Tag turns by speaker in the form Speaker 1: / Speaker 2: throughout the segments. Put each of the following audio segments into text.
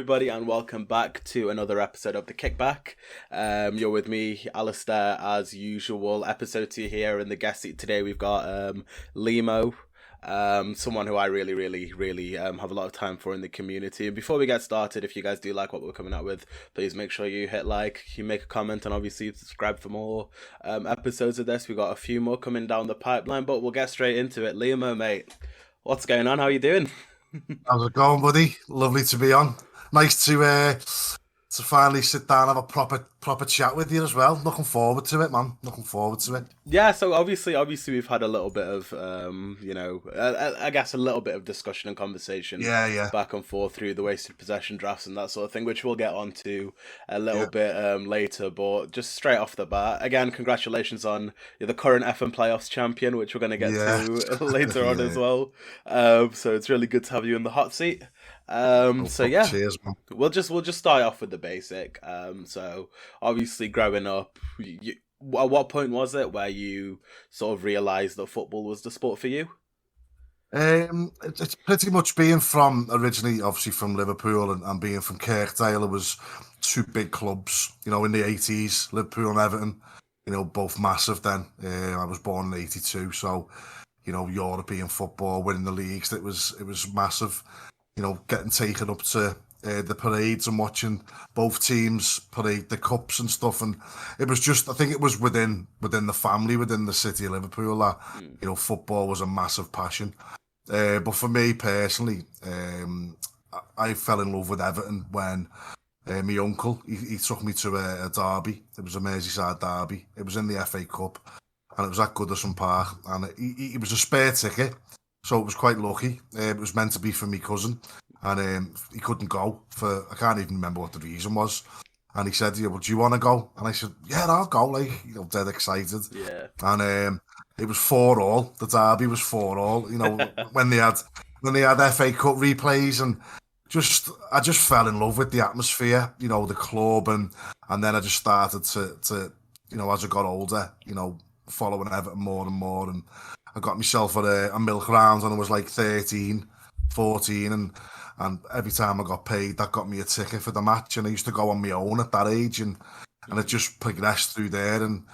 Speaker 1: everybody, and welcome back to another episode of the Kickback. You're with me, Alistair, as usual. Episode 2 here in the guest seat today. We've got Leemo, someone who I really have a lot of time for in the community. And before we get started, if you guys do like what we're coming out with, please make sure you hit like, you make a comment, and obviously subscribe for more episodes of this. We've got a few more coming down the pipeline, but we'll get straight into it. Leemo, mate, what's going on? How are you doing?
Speaker 2: How's it going, buddy? Lovely to be on. Nice to finally sit down and have a proper chat with you as well. Looking forward to it, man. Looking forward to it.
Speaker 1: Yeah, so obviously we've had a little bit of, I guess a little bit of discussion and conversation
Speaker 2: Yeah.
Speaker 1: back and forth through the wasted possession drafts and that sort of thing, which we'll get onto a little bit later. But just straight off the bat, again, congratulations on the current FM playoffs champion, which we're going to get to later on as well. So it's really good to have you in the hot seat.
Speaker 2: Cheers, man.
Speaker 1: We'll just start off with the basic. So obviously growing up, at what point was it where you sort of realised that football was the sport for you?
Speaker 2: It's pretty much being from originally, obviously from Liverpool and being from Kirkdale. It was two big clubs, in the 80s, Liverpool and Everton. Both massive then. I was born in 82, so European football, winning the leagues, it was massive. Getting taken up to the parades and watching both teams parade the cups and stuff, and it was just, I think it was within the family, within the city of Liverpool, that football was a massive passion. But for me personally, I fell in love with Everton when my uncle he took me to a derby. It was a Merseyside derby. It was in the FA Cup, and it was at Goodison Park, and it was a spare ticket. So it was quite lucky. It was meant to be for my cousin, and he couldn't go I can't even remember what the reason was. And he said, "Yeah, well, do you want to go?" And I said, "Yeah, I'll go." Dead excited.
Speaker 1: Yeah.
Speaker 2: And it was 4-4. The derby was 4-4. when they had FA Cup replays, and I just fell in love with the atmosphere. The club, and then I just started to as I got older, following Everton more and more, and I got myself at a milk round when I was like 13, 14, and every time I got paid, that got me a ticket for the match, and I used to go on my own at that age, and it just progressed through there, and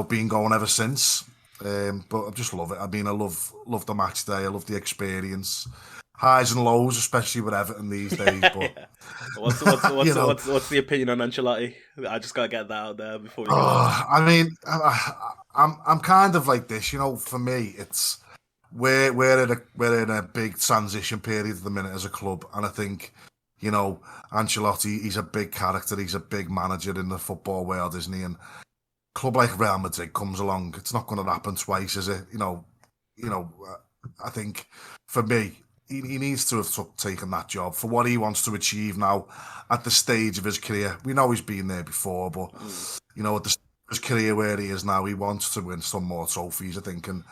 Speaker 2: been going ever since. But I just love it. I mean, I love the match day. I love the experience, highs and lows, especially with Everton these days. But
Speaker 1: what's the opinion on Ancelotti? I just gotta get that out there before we go on.
Speaker 2: I mean, I'm kind of like this, for me, it's we're in a big transition period at the minute as a club, and I think, Ancelotti, he's a big character, he's a big manager in the football world, isn't he? And a club like Real Madrid comes along, it's not going to happen twice, is it? I think for me, he needs to have taken that job for what he wants to achieve now at the stage of his career. We know he's been there before, but at the stage of his career where he is now, he wants to win some more trophies, I think. And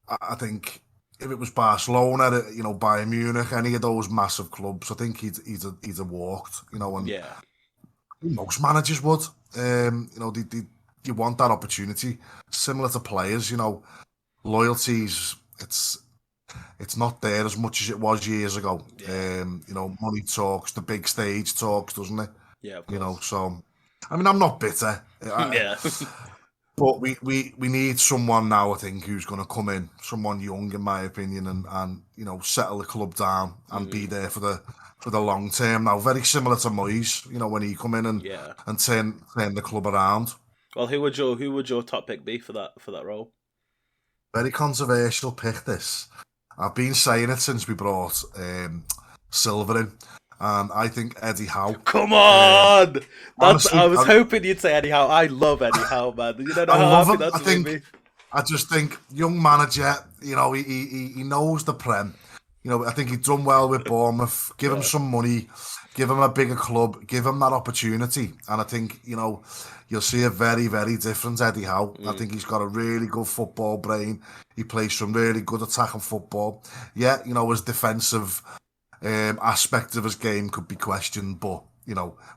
Speaker 2: I think if it was Barcelona, Bayern Munich, any of those massive clubs, I think he'd have walked. And most managers would. You want that opportunity, similar to players. Loyalties, it's not there as much as it was years ago. Money talks, the big stage talks, doesn't it?
Speaker 1: Yeah, of course.
Speaker 2: So I mean, I'm not bitter.
Speaker 1: Yeah.
Speaker 2: But we need someone now, I think, who's going to come in, someone young, in my opinion, and settle the club down and be there for the long term. Now, very similar to Moyes, when he come in and turn the club around.
Speaker 1: Well, who would your top pick be for that role?
Speaker 2: Very controversial pick, this. I've been saying it since we brought Silver in. And I think Eddie Howe.
Speaker 1: Come on!
Speaker 2: Honestly,
Speaker 1: I was hoping you'd say Eddie Howe. I love Eddie Howe, man. You don't know how happy that's made me.
Speaker 2: I just think young manager, he knows the Prem. I think he's done well with Bournemouth. Give him some money, give him a bigger club, give him that opportunity. And I think, you'll see a very, very different Eddie Howe. I think he's got a really good football brain. He plays some really good attacking football. Yeah, his defensive aspect of his game could be questioned, but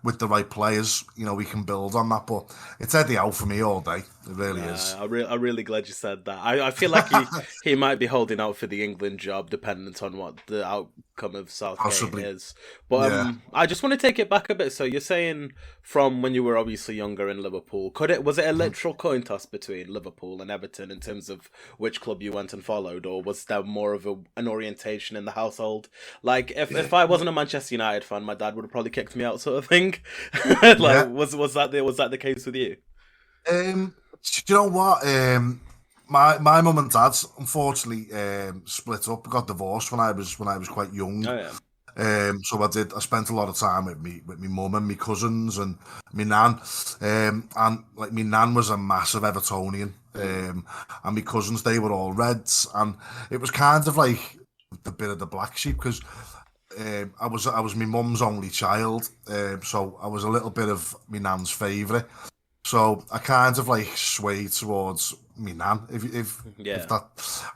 Speaker 2: with the right players, we can build on that. But it's Eddie Howe for me all day. It really is.
Speaker 1: I'm really glad you said that. I feel like he might be holding out for the England job, dependent on what the outcome of Southgate
Speaker 2: Possibly.
Speaker 1: is. But
Speaker 2: Yeah.
Speaker 1: I just want to take it back a bit. So you're saying from when you were obviously younger in Liverpool, was it a literal coin toss between Liverpool and Everton in terms of which club you went and followed, or was there more of an orientation in the household? Like if I wasn't a Manchester United fan, my dad would have probably kicked me out, sort of thing.
Speaker 2: Yeah.
Speaker 1: Was that the case with you?
Speaker 2: Do you know what? My mum and dad unfortunately split up, got divorced when I was quite young.
Speaker 1: Oh yeah.
Speaker 2: So I spent a lot of time with me mum and my cousins and my nan. And like my nan was a massive Evertonian. And my cousins, they were all Reds, and it was kind of like the bit of the black sheep because I was my mum's only child, so I was a little bit of my nan's favourite. So I kind of like swayed towards me nan. If that,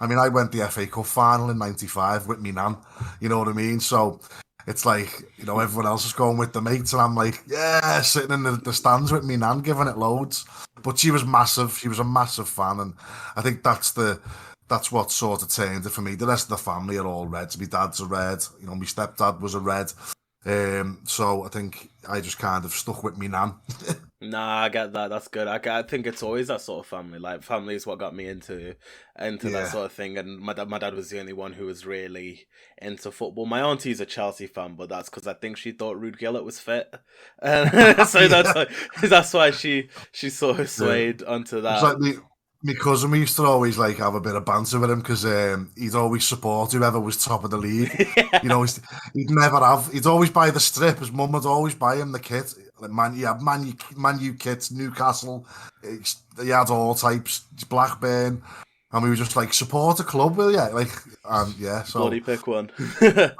Speaker 2: I mean, I went the FA Cup final in '95 with me nan. You know what I mean? So it's like everyone else is going with the mates, and I'm like, yeah, sitting in the stands with me nan, giving it loads. But she was massive. She was a massive fan, and I think that's what sort of turned it for me. The rest of the family are all Reds. My dad's a Red. My stepdad was a Red. So I think I just kind of stuck with me nan.
Speaker 1: Nah, I get that. That's good. I think it's always that sort of family. Like family is what got me into that sort of thing. And my dad was the only one who was really into football. My auntie's a Chelsea fan, but that's because I think she thought Ruud Gillett was fit, so that's why she sort of swayed onto that.
Speaker 2: It's like my cousin, we used to always like have a bit of banter with him because he'd always support whoever was top of the league. He'd always buy the strip. His mum would always buy him the kit. Like Man U kits, Newcastle. He had all types, Blackburn, and we were just like, support a club, will you? Like, so
Speaker 1: bloody pick one.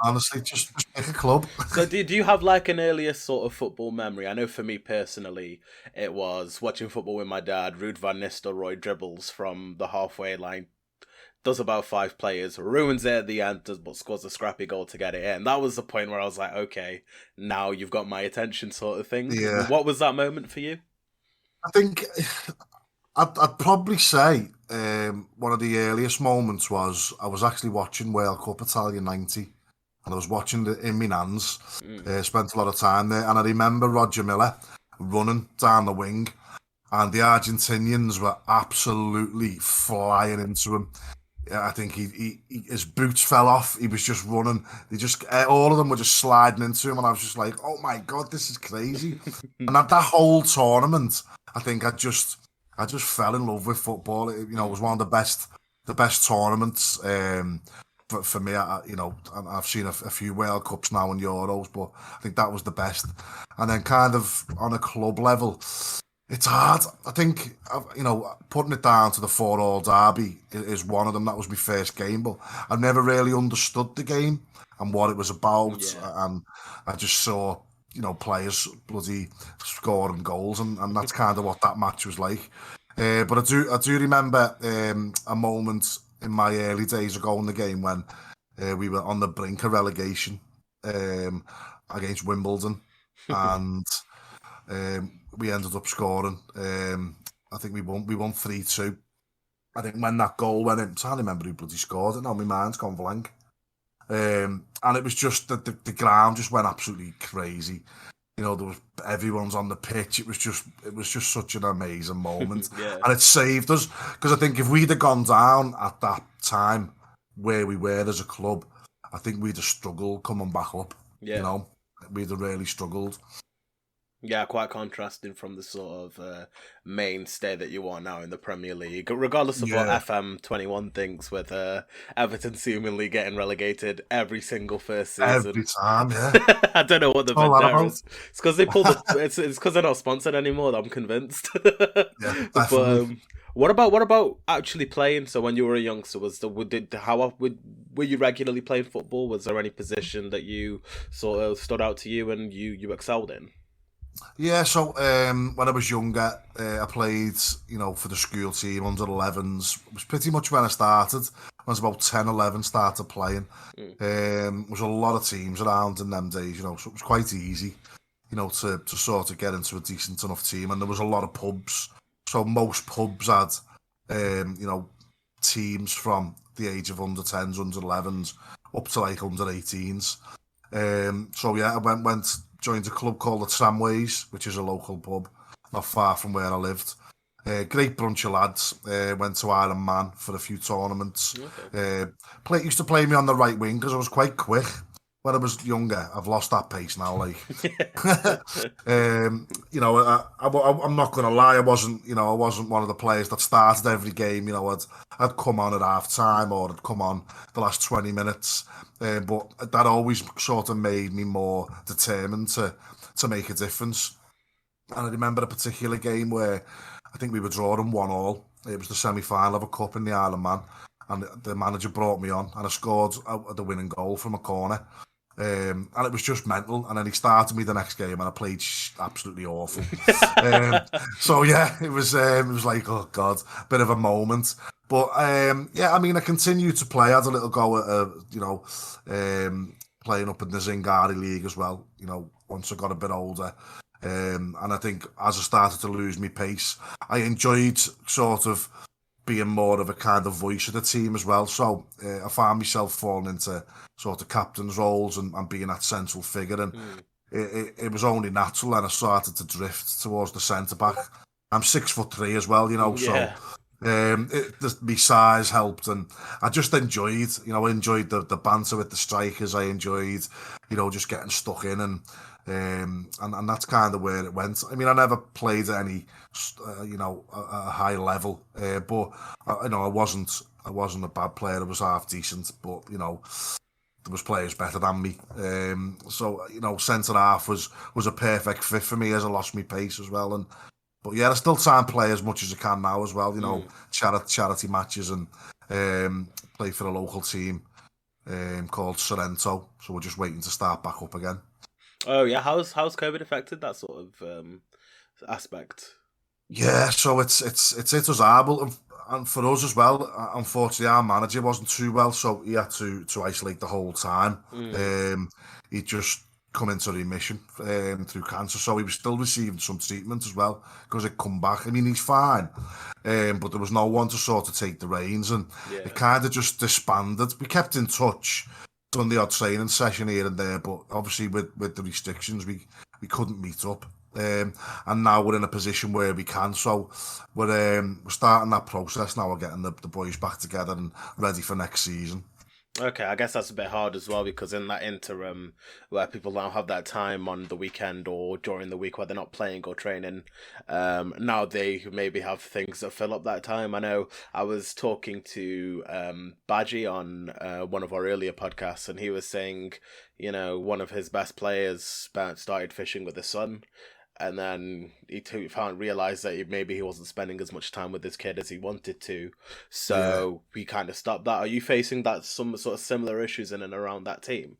Speaker 2: Honestly, just pick a club.
Speaker 1: So do you have like an earliest sort of football memory? I know for me personally, it was watching football with my dad. Ruud van Nistelrooy dribbles from the halfway line, does about 5 players, ruins it at the end, but scores a scrappy goal to get it in. That was the point where I was like, okay, now you've got my attention, sort of thing.
Speaker 2: Yeah.
Speaker 1: What was that moment for you?
Speaker 2: I think I'd probably say one of the earliest moments was I was actually watching World Cup Italia '90, and I was watching it in my nan's. Spent a lot of time there, and I remember Roger Miller running down the wing, and the Argentinians were absolutely flying into him. I think his boots fell off. He was just running. All of them were just sliding into him, and I was just like, "Oh my god, this is crazy!" And that whole tournament, I think I just fell in love with football. It was one of the best tournaments for me. I've seen a few World Cups now and Euros, but I think that was the best. And then kind of on a club level, it's hard. I think, putting it down to the 4-4 derby is one of them. That was my first game, but I've never really understood the game and what it was about. Yeah. And I just saw, players bloody scoring goals, and that's kind of what that match was like. But I do remember a moment in my early days ago in the game when we were on the brink of relegation against Wimbledon, and we ended up scoring. I think we won 3-2. I think when that goal went in, I can't remember who bloody scored it now. My mind's gone blank. And it was just that the ground just went absolutely crazy. Everyone's on the pitch. It was just such an amazing moment. Yeah. And it saved us, because I think if we'd have gone down at that time where we were as a club, I think we'd have struggled coming back up. Yeah. We'd have really struggled.
Speaker 1: Yeah, quite contrasting from the sort of mainstay that you are now in the Premier League, regardless of what FM21 thinks, with Everton seemingly getting relegated every single first season.
Speaker 2: Every time, yeah.
Speaker 1: I don't know what the vendetta is. It's because they pulled it's because they're not sponsored anymore. I'm convinced.
Speaker 2: Yeah, definitely.
Speaker 1: But what about actually playing? So when you were a youngster, were you regularly playing football? Was there any position that you sort of stood out to you and you excelled in?
Speaker 2: Yeah, so when I was younger, I played, for the school team, under 11s. It was pretty much when I started. When I was about 10, 11, started playing. There was a lot of teams around in them days, so it was quite easy. to sort of get into a decent enough team. And there was a lot of pubs. So most pubs had, teams from the age of under 10s, under 11s, up to like under 18s. So yeah, I joined a club called the Tramways, which is a local pub not far from where I lived. Great bunch of lads. Went to Iron Man for a few tournaments.
Speaker 1: Okay.
Speaker 2: Used to play me on the right wing because I was quite quick when I was younger. I've lost that pace now. Like, I'm not going to lie. I wasn't one of the players that started every game. I'd come on at half time or I'd come on the last 20 minutes. But that always sort of made me more determined to make a difference. And I remember a particular game where I think we were drawing 1-1. It was the semi-final of a cup in the Isle of Man, and the manager brought me on, and I scored the winning goal from a corner. And it was just mental. And then he started me the next game, and I played absolutely awful. So yeah, it was like, oh god, bit of a moment. But I continued to play. I had a little go at playing up in the Zingari League as well. Once I got a bit older. And I think as I started to lose my pace, I enjoyed sort of being more of a kind of voice of the team as well. So I found myself falling into sort of captain's roles and being that central figure. And it was only natural, and I started to drift towards the centre back. I'm 6'3" as well, so my size helped, and I just enjoyed, the banter with the strikers. I enjoyed, just getting stuck in, and that's kind of where it went. I mean, I never played at any, a high level, but I wasn't a bad player. I was half decent, but there was players better than me. So centre half was a perfect fit for me as I lost my pace as well. But yeah, I still try and play as much as I can now as well. Charity matches and play for a local team called Sorrento. So we're just waiting to start back up again.
Speaker 1: Oh yeah, how's COVID affected that sort of aspect?
Speaker 2: Yeah, so it's hit us hard, and for us as well. Unfortunately, our manager wasn't too well, so he had to isolate the whole time. He just come into remission through cancer, so he was still receiving some treatment as well because it come back. I mean, he's fine, but there was no one to sort of take the reins, and it kind of just disbanded. We kept in touch, done the odd training session here and there, but obviously with the restrictions, we couldn't meet up. And now we're in a position where we can, so we're starting that process now. We're getting the boys back together and ready for next season.
Speaker 1: Okay, I guess that's a bit hard as well, because in that interim where people now have that time on the weekend or during the week where they're not playing or training, now they maybe have things that fill up that time. I know I was talking to Badgie on one of our earlier podcasts, and he was saying, one of his best players started fishing with his son. And then he realized that maybe he wasn't spending as much time with his kid as he wanted to, so he kind of stopped that. Are you facing that some sort of similar issues in and around that team?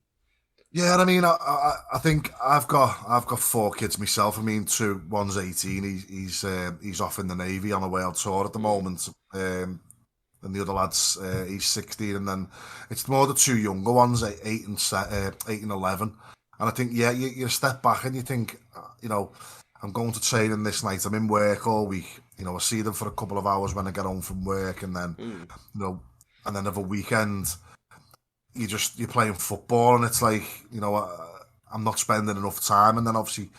Speaker 2: Yeah, I mean, I think I've got 4 kids myself. I mean, one's 18. He's off in the Navy on a world tour at the moment. And the other lad's he's 16, and then it's more the 2 younger ones, 8 and 11. And I think, you step back and you think, I'm going to training this night. I'm in work all week. I see them for a couple of hours when I get home from work, and then, and then of a weekend, you're playing football, and it's like, I'm not spending enough time. And then obviously,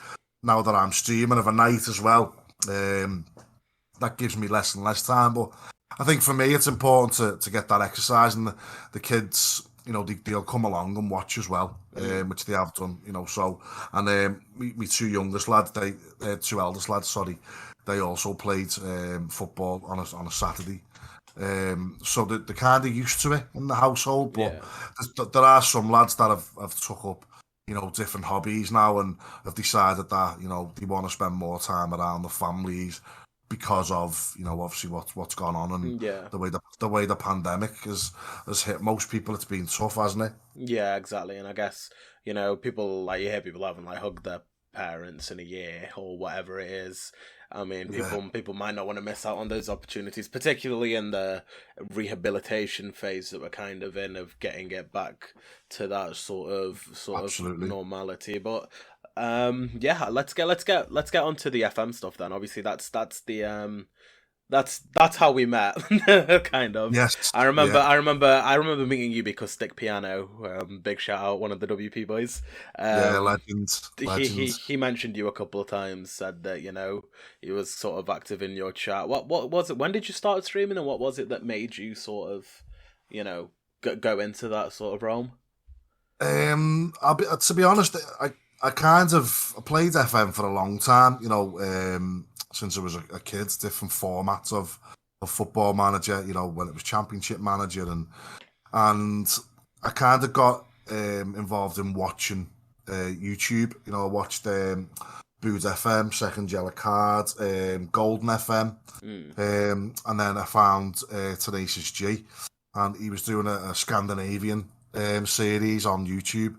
Speaker 2: now that I'm streaming of a night as well, that gives me less and less time. But I think for me, it's important to get that exercise, and the kids, they'll come along and watch as well, which they have done, so. And my 2 youngest lads, 2 eldest lads, sorry, they also played football on a Saturday. So they're kind of used to it in the household, but there are some lads that have took up, different hobbies now, and have decided that, they want to spend more time around the families because of, obviously what's gone on, and the way the pandemic has hit most people. It's been tough, hasn't it?
Speaker 1: Yeah, exactly. And I guess, people, like, you hear people haven't like hugged their parents in a year or whatever it is. I mean, people might not want to miss out on those opportunities, particularly in the rehabilitation phase that we're kind of in, of getting it back to that sort of
Speaker 2: Absolutely.
Speaker 1: normality. But Yeah, let's get onto the FM stuff then. Obviously, that's how we met, kind of.
Speaker 2: Yes,
Speaker 1: I remember,
Speaker 2: yeah,
Speaker 1: I remember, I remember meeting you because Stick Piano, big shout out, one of the WP boys.
Speaker 2: yeah,
Speaker 1: Um,
Speaker 2: legends,
Speaker 1: he he
Speaker 2: legends.
Speaker 1: he mentioned you a couple of times, said that he was sort of active in your chat. What was it? When did you start streaming, and what was it that made you sort of, you know, go into that sort of realm?
Speaker 2: To be honest, I kind of I played FM for a long time. Since I was a kid, different formats of Football Manager. When it was Championship Manager, and I kind of got involved in watching YouTube. I watched Booed FM, Second Yellow Card, Golden FM,
Speaker 1: Mm.
Speaker 2: and then I found Tenacious G, and he was doing a Scandinavian series on YouTube,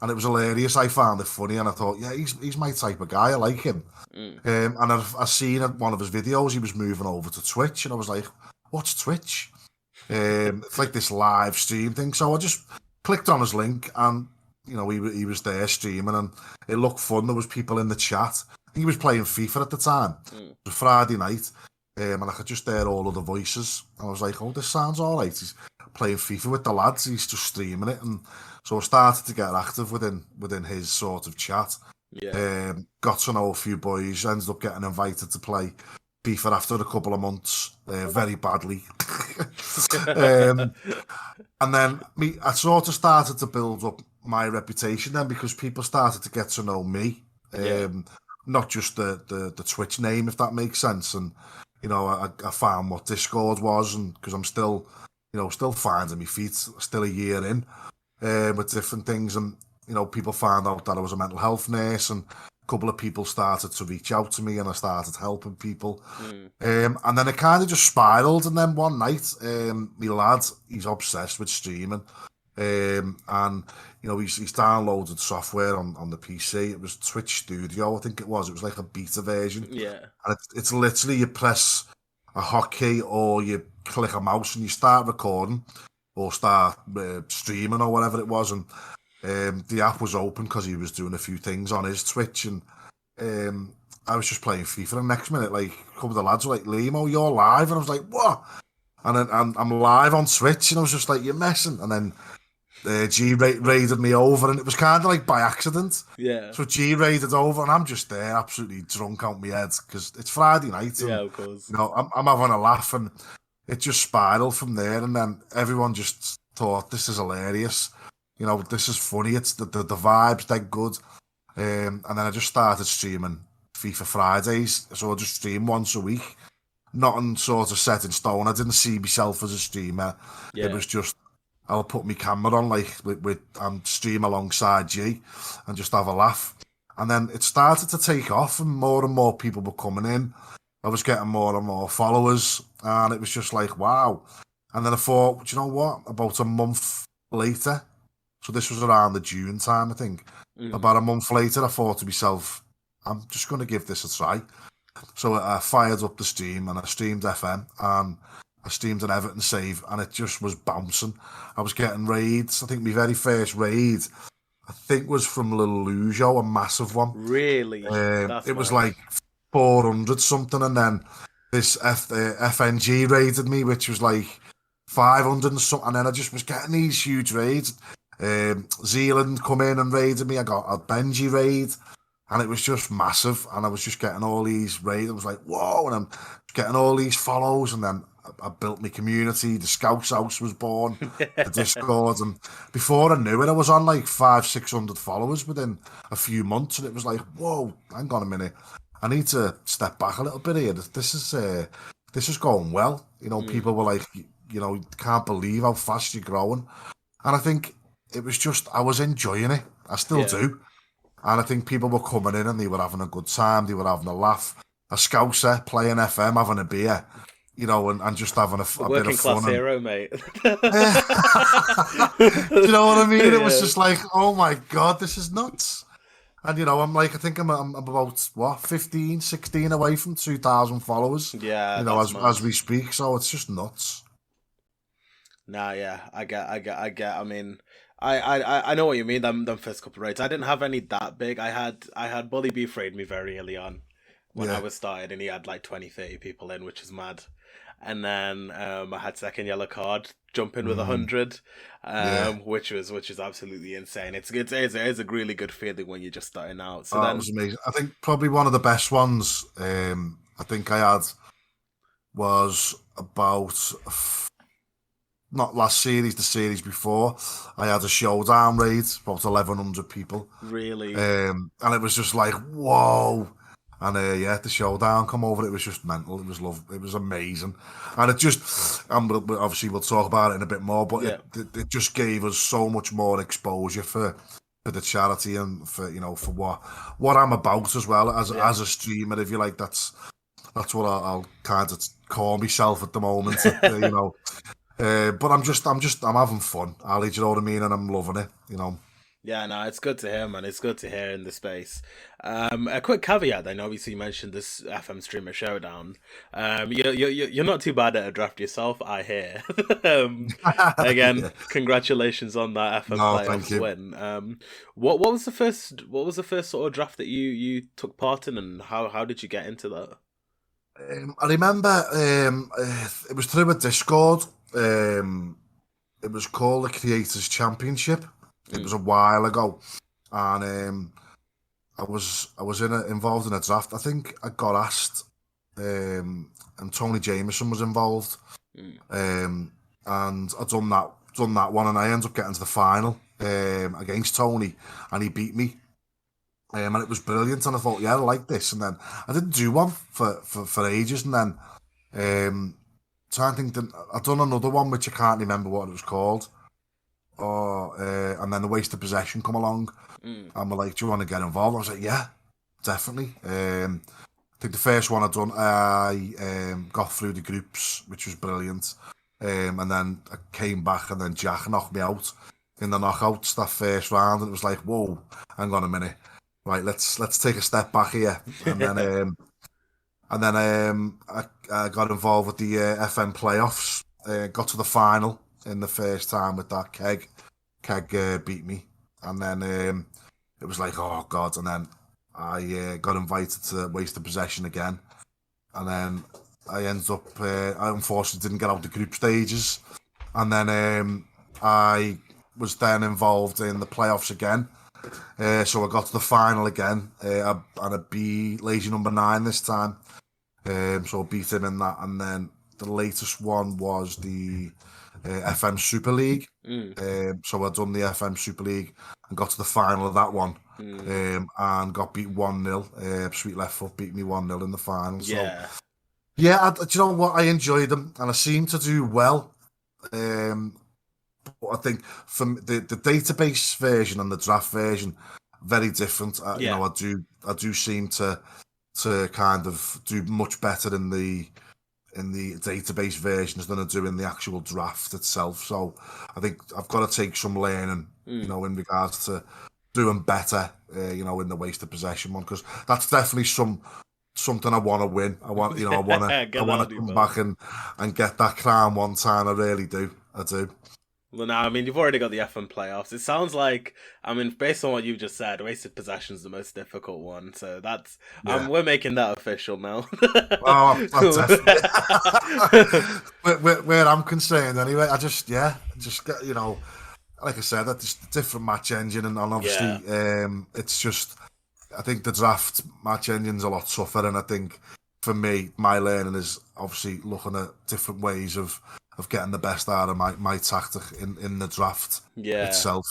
Speaker 2: and it was hilarious. I found it funny, and I thought, yeah, he's my type of guy. I like him.
Speaker 1: Mm.
Speaker 2: And I seen one of his videos. He was moving over to Twitch, and I was like, "What's Twitch?" It's like this live stream thing. So I just clicked on his link, and he was there streaming, and it looked fun. There was people in the chat. I think he was playing FIFA at the time.
Speaker 1: Mm.
Speaker 2: It was Friday night, and I could just hear all of the voices. And I was like, "Oh, this sounds all right." He's playing FIFA with the lads. He's just streaming it, and so I started to get active within his sort of chat.
Speaker 1: Yeah.
Speaker 2: Got to know a few boys. Ended up getting invited to play FIFA after a couple of months, very badly. um, and then I sort of started to build up my reputation then, because people started to get to know me,
Speaker 1: Yeah.
Speaker 2: not just the Twitch name, if that makes sense. And I found what Discord was, and because I'm still finding my feet, still a year in with different things, and people found out that I was a mental health nurse, and a couple of people started to reach out to me, and I started helping people.
Speaker 1: Mm.
Speaker 2: And then it kind of just spiraled. And then one night, my lad, he's obsessed with streaming. And he's downloaded software on the PC. It was Twitch Studio, I think it was. It was like a beta version.
Speaker 1: Yeah.
Speaker 2: And it's literally, you press a hotkey or you click a mouse and you start recording or start streaming or whatever it was. And the app was open because he was doing a few things on his Twitch, and I was just playing FIFA. And next minute, like, a couple of the lads were like, "Leemo, you're live," and I was like, "What?" And then I'm live on Twitch, and I was just like, "You're messing." And then G raided me over, and it was kind of like by accident.
Speaker 1: Yeah.
Speaker 2: So G raided over, and I'm just there, absolutely drunk out my head, because it's Friday night, and
Speaker 1: Yeah, of course.
Speaker 2: I'm having a laugh, and it just spiraled from there. And then everyone just thought, "This is hilarious. This is funny. It's the vibes, they're good." And then I just started streaming FIFA Fridays. So I just stream once a week. Nothing sort of set in stone. I didn't see myself as a streamer.
Speaker 1: Yeah.
Speaker 2: It was just, I'll put my camera on, like, with stream alongside G, and just have a laugh. And then it started to take off, and more people were coming in. I was getting more and more followers, and it was just like, wow. And then I thought, do you know what? About a month later, so this was around the June time, I think.
Speaker 1: Mm.
Speaker 2: About a month later, I thought to myself, I'm just going to give this a try. So I fired up the stream, and I streamed FM, and I streamed an Everton save, and it just was bouncing. I was getting raids. I think my very first raid, I think, was from Lelujo, a massive one.
Speaker 1: Really?
Speaker 2: It was like 400 something, and then this FNG raided me, which was like 500 and something, and then I just was getting these huge raids. Zealand come in and raided me. I got a Benji raid, and it was just massive, and I was just getting all these raids. I was like, whoa, and I'm getting all these follows, and then I built my community. The Scouts House was born, the Discord, and before I knew it, I was on like 500-600 followers within a few months, and it was like, whoa, hang on a minute, I need to step back a little bit here. This is going well. People were like, can't believe how fast you're growing, and I think it was just, I was enjoying it. I still do. And I think people were coming in and they were having a good time. They were having a laugh. A Scouser playing FM, having a beer, and just having a bit of fun.
Speaker 1: Working class hero, mate.
Speaker 2: Do you know what I mean? It was just like, oh my God, this is nuts. And, I'm like, I think I'm about, 15, 16 away from 2,000 followers.
Speaker 1: Yeah.
Speaker 2: As we speak. So it's just nuts.
Speaker 1: Nah, yeah, I get. I mean, I know what you mean. Them first couple of raids, I didn't have any that big. I had Bully Beef raid me very early on when I
Speaker 2: Yeah,
Speaker 1: was started, and he had like 20, 30 people in, which is mad. And then I had second yellow card, jump in with
Speaker 2: mm,
Speaker 1: 100,
Speaker 2: yeah.
Speaker 1: which is absolutely insane. It's a really good feeling when you're just starting out. So
Speaker 2: Oh, it
Speaker 1: then,
Speaker 2: was amazing. I think probably one of the best ones I think I had was about not last series, the series before. I had a showdown raid, about 1,100 people,
Speaker 1: really,
Speaker 2: and it was just like whoa. And yeah, the showdown come over. It was just mental. It was love. It was amazing, and it just. And obviously we'll talk about it in a bit more. But
Speaker 1: yeah,
Speaker 2: it just gave us so much more exposure for the charity and for for what I'm about as well
Speaker 1: yeah.
Speaker 2: as a streamer. If you like, that's what I'll kind of call myself at the moment. But I'm having fun, Ali. Do you know what I mean? And I'm loving it.
Speaker 1: Yeah, no, it's good to hear, man. It's good to hear in the space. A quick caveat, then. Obviously, you mentioned this FM streamer showdown. You're not too bad at a draft yourself, I hear. Again,
Speaker 2: Yeah.
Speaker 1: congratulations on that FM
Speaker 2: No, thank
Speaker 1: playoffs
Speaker 2: you.
Speaker 1: win. What was the first sort of draft that you took part in, and how did you get into that?
Speaker 2: I remember it was through a Discord. It was called the Creators Championship. It was
Speaker 1: Mm,
Speaker 2: a while ago, and I was involved in a draft. I think I got asked, and Tony Jameson was involved,
Speaker 1: mm,
Speaker 2: um, and I done that one, and I ended up getting to the final against Tony, and he beat me. And it was brilliant, and I thought, yeah, I like this. And then I didn't do one for ages, and then trying to think that I'd done another one which I can't remember what it was called. And then the waste of possession come along,
Speaker 1: mm.
Speaker 2: and we're like, "Do you want to get involved?" I was like, "Yeah, definitely." I think the first one I done, I got through the groups, which was brilliant. And then I came back, and then Jack knocked me out in the knockouts that first round, and it was like, "Whoa, hang on a minute, right? Let's take a step back here." And then I got involved with the FM playoffs. Got to the final in the first time with that keg. Keg beat me, and then it was like, oh god. And then I got invited to Waste of Possession again, and then I ended up. I unfortunately didn't get out the group stages, and then I was then involved in the playoffs again. So I got to the final again, and I beat Lazy Number Nine this time. So I beat him in that, and then the latest one was the FM Super League.
Speaker 1: Mm,
Speaker 2: So I done the FM Super League and got to the final of that one,
Speaker 1: mm.
Speaker 2: and got beat 1-0. Sweet Left Foot beat me 1-0 in the final. So
Speaker 1: Yeah,
Speaker 2: yeah, do you know what? I enjoyed them, and I seem to do well. Um, but I think from the database version and the draft version, very different.
Speaker 1: yeah.
Speaker 2: I do seem to kind of do much better in the database versions than I do in the actual draft itself. So I think I've got to take some learning,
Speaker 1: Mm.
Speaker 2: in regards to doing better, in the waste of possession one, because that's definitely something I want to win. I want,
Speaker 1: Get
Speaker 2: I
Speaker 1: that
Speaker 2: want
Speaker 1: on
Speaker 2: to
Speaker 1: your
Speaker 2: come
Speaker 1: belt.
Speaker 2: back and get that crown one time. I really do. I do.
Speaker 1: Well, now, I mean, you've already got the F1 playoffs. It sounds like, I mean, based on what you just said, wasted possession is the most difficult one. So that's,
Speaker 2: Yeah.
Speaker 1: we're making that official now.
Speaker 2: Oh, I'm definitely. where I'm concerned, anyway. Just get, like I said, that's just a different match engine, and
Speaker 1: Yeah.
Speaker 2: obviously, it's just. I think the draft match engine's a lot tougher, and I think for me, my learning is obviously looking at different ways of getting the best out of my tactic in the draft
Speaker 1: Yeah.
Speaker 2: itself.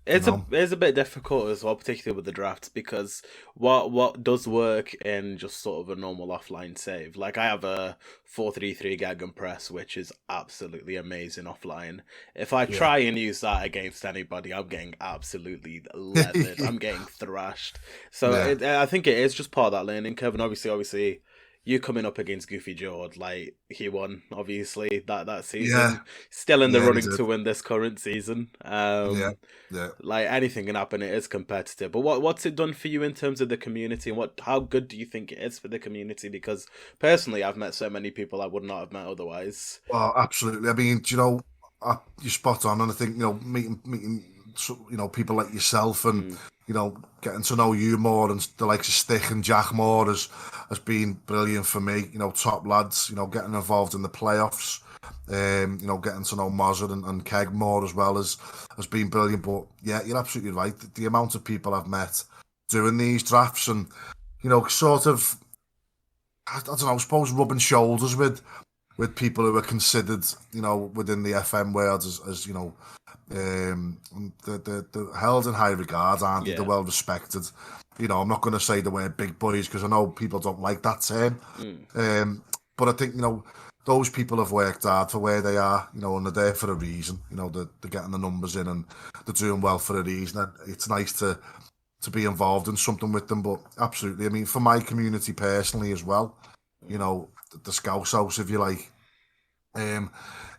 Speaker 2: You
Speaker 1: It's a
Speaker 2: know,
Speaker 1: it's a bit difficult as well, particularly with the drafts, because what does work in just sort of a normal offline save. Like I have a 4-3-3 gag and press, which is absolutely amazing offline. If I
Speaker 2: yeah,
Speaker 1: try and use that against anybody, I'm getting absolutely leathered. I'm getting thrashed. So
Speaker 2: yeah,
Speaker 1: I think it is just part of that learning curve, and obviously, you coming up against Goofy Jord, like he won obviously that
Speaker 2: yeah,
Speaker 1: season, still in the
Speaker 2: yeah. He
Speaker 1: running
Speaker 2: did.
Speaker 1: to win this current season.
Speaker 2: Yeah, yeah.
Speaker 1: Like anything can happen. It is competitive. But what's it done for you in terms of the community, and how good do you think it is for the community? Because personally, I've met so many people I would not have met otherwise.
Speaker 2: Well, absolutely. I mean, you're spot on, and I think meeting people like yourself and
Speaker 1: Mm.
Speaker 2: getting to know you more, and the likes of Stick and Jack Moore has been brilliant for me. Top lads. Getting involved in the playoffs. Getting to know Mozart and Keg more as well has been brilliant. But yeah, you're absolutely right. The amount of people I've met doing these drafts and sort of, I don't know, I suppose rubbing shoulders with people who are considered, within the FM world as the held in high regard, aren't they? They're
Speaker 1: Yeah.
Speaker 2: well respected. I'm not going to say the word big boys because I know people don't like that term.
Speaker 1: Mm.
Speaker 2: But I think, those people have worked hard for where they are, and they're there for a reason. They're getting the numbers in and they're doing well for a reason. And it's nice to be involved in something with them. But absolutely, I mean, for my community personally as well, the Scouse House, if you like,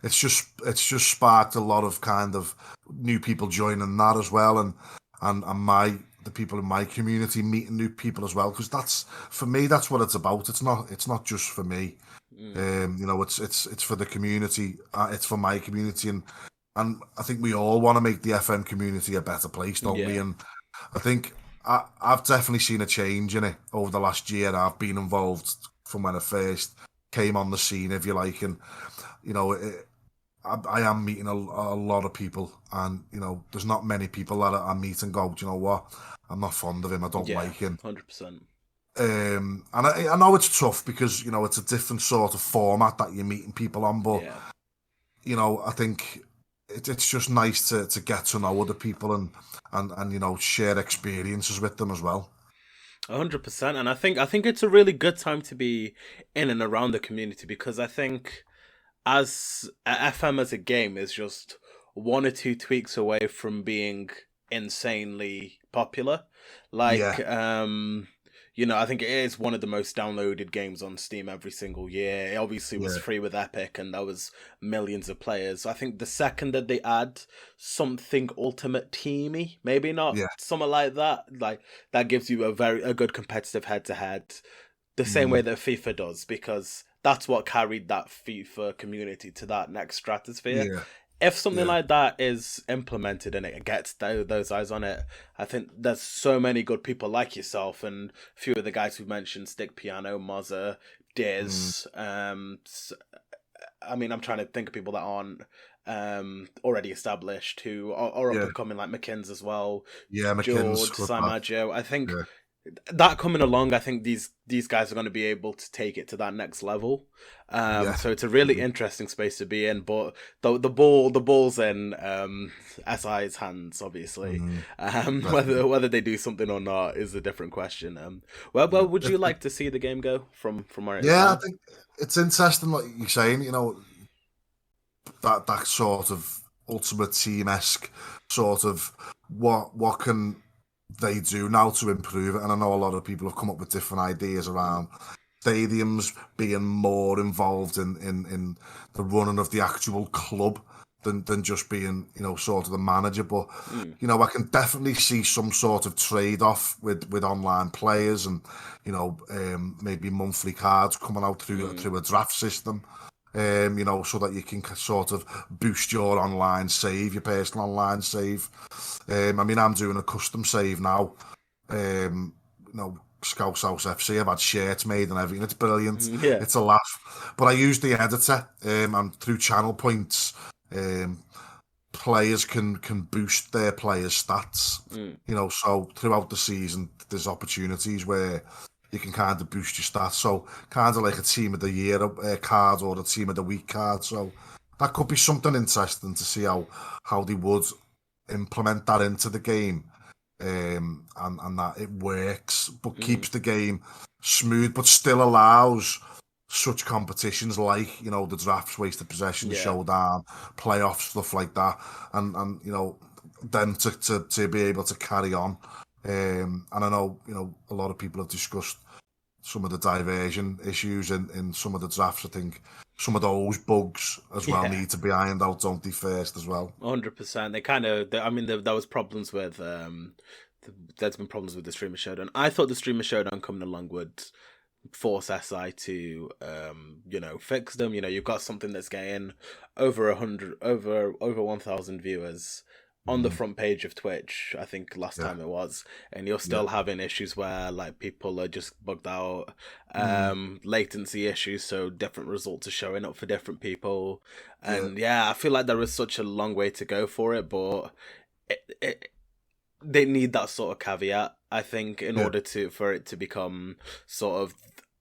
Speaker 2: it's just sparked a lot of kind of new people joining that as well, and the people in my community meeting new people as well, because that's, for me, that's what it's about. It's not just for me. It's for the community. It's for my community, and I think we all want to make the FM community a better place, don't we?
Speaker 1: Yeah.
Speaker 2: And I think I've definitely seen a change in it over the last year. I've been involved from when I first came on the scene, if you like, and I am meeting a lot of people, and there's not many people that I meet and go, do you know what? I'm not fond of him. I don't
Speaker 1: Yeah.
Speaker 2: like him.
Speaker 1: 100%.
Speaker 2: And I know it's tough because it's a different sort of format that you're meeting people on, but
Speaker 1: Yeah.
Speaker 2: I think it's just nice to get to know other people and share experiences with them as well.
Speaker 1: 100%. And I think it's a really good time to be in and around the community, because I think as FM as a game is just one or two tweaks away from being insanely popular.
Speaker 2: Yeah,
Speaker 1: Like, I think it is one of the most downloaded games on Steam every single year. It obviously was
Speaker 2: yeah,
Speaker 1: free with Epic, and there was millions of players. I think the second that they add something Ultimate Teamy, maybe not
Speaker 2: yeah.
Speaker 1: something like that gives you a good competitive head to head, the same way
Speaker 2: Mm,
Speaker 1: that FIFA does, because that's what carried that FIFA community to that next stratosphere.
Speaker 2: yeah,
Speaker 1: If something
Speaker 2: yeah.
Speaker 1: like that is implemented and it gets those eyes on it, I think there's so many good people like yourself and a few of the guys we've mentioned: Stick Piano, Mozza,
Speaker 2: Mm,
Speaker 1: Diz. I mean, I'm trying to think of people that aren't already established who are up
Speaker 2: yeah,
Speaker 1: and coming, like McKins as well,
Speaker 2: yeah. McKinn's
Speaker 1: George,
Speaker 2: good lad.
Speaker 1: Samajo. I think
Speaker 2: Yeah,
Speaker 1: that coming along, I think these guys are going to be able to take it to that next level.
Speaker 2: yeah.
Speaker 1: So it's a really interesting space to be in. But the ball's in SI's hands, obviously.
Speaker 2: Mm,
Speaker 1: Whether
Speaker 2: definitely.
Speaker 1: whether they do something or not is a different question. Well, would you like to see the game go from where it is
Speaker 2: Yeah, I
Speaker 1: now?
Speaker 2: think it's interesting what you're saying. That sort of ultimate team-esque sort of what can they do now to improve it. And I know a lot of people have come up with different ideas
Speaker 1: Mm.
Speaker 2: around stadiums being more involved in the running of the actual club than just being, sort of the manager. But,
Speaker 1: Mm.
Speaker 2: I can definitely see some sort of trade-off with online players and, maybe monthly cards coming out
Speaker 1: Mm.
Speaker 2: through a draft system. So that you can sort of boost your online save, your personal online save. I mean, I'm doing a custom save now. Scouse House FC. I've had shirts made and everything. It's brilliant.
Speaker 1: Yeah.
Speaker 2: It's a laugh. But I use the editor, and through channel points, um, players can boost their players' stats.
Speaker 1: Mm.
Speaker 2: So throughout the season, there's opportunities where you can kind of boost your stats. So kind of like a team of the year card or a team of the week card. So that could be something interesting to see how they would implement that into the game, and that it works, but
Speaker 1: Mm.
Speaker 2: keeps the game smooth, but still allows such competitions like the drafts, wasted possession,
Speaker 1: Yeah.
Speaker 2: showdown, playoffs, stuff like that, and them to be able to carry on. And I know a lot of people have discussed some of the diversion issues in some of the drafts. I think some of those bugs as well
Speaker 1: Yeah.
Speaker 2: need to be ironed out, don't they, first as well?
Speaker 1: 100%. They kind of. I mean, there was problems with. There's been problems with the streamer showdown. I thought the streamer showdown coming along would force SI to, fix them. You've got something that's getting over 100, over 1,000 viewers on the front page of Twitch, I think last
Speaker 2: Yeah,
Speaker 1: time it was, and you're
Speaker 2: yeah,
Speaker 1: still having issues where like people are just bugged out,
Speaker 2: mm,
Speaker 1: latency issues, so different results are showing up for different people,
Speaker 2: yeah,
Speaker 1: and yeah, I feel like there is such a long way to go for it, but it they need that sort of caveat, I think, in
Speaker 2: yeah,
Speaker 1: order to for it to become sort of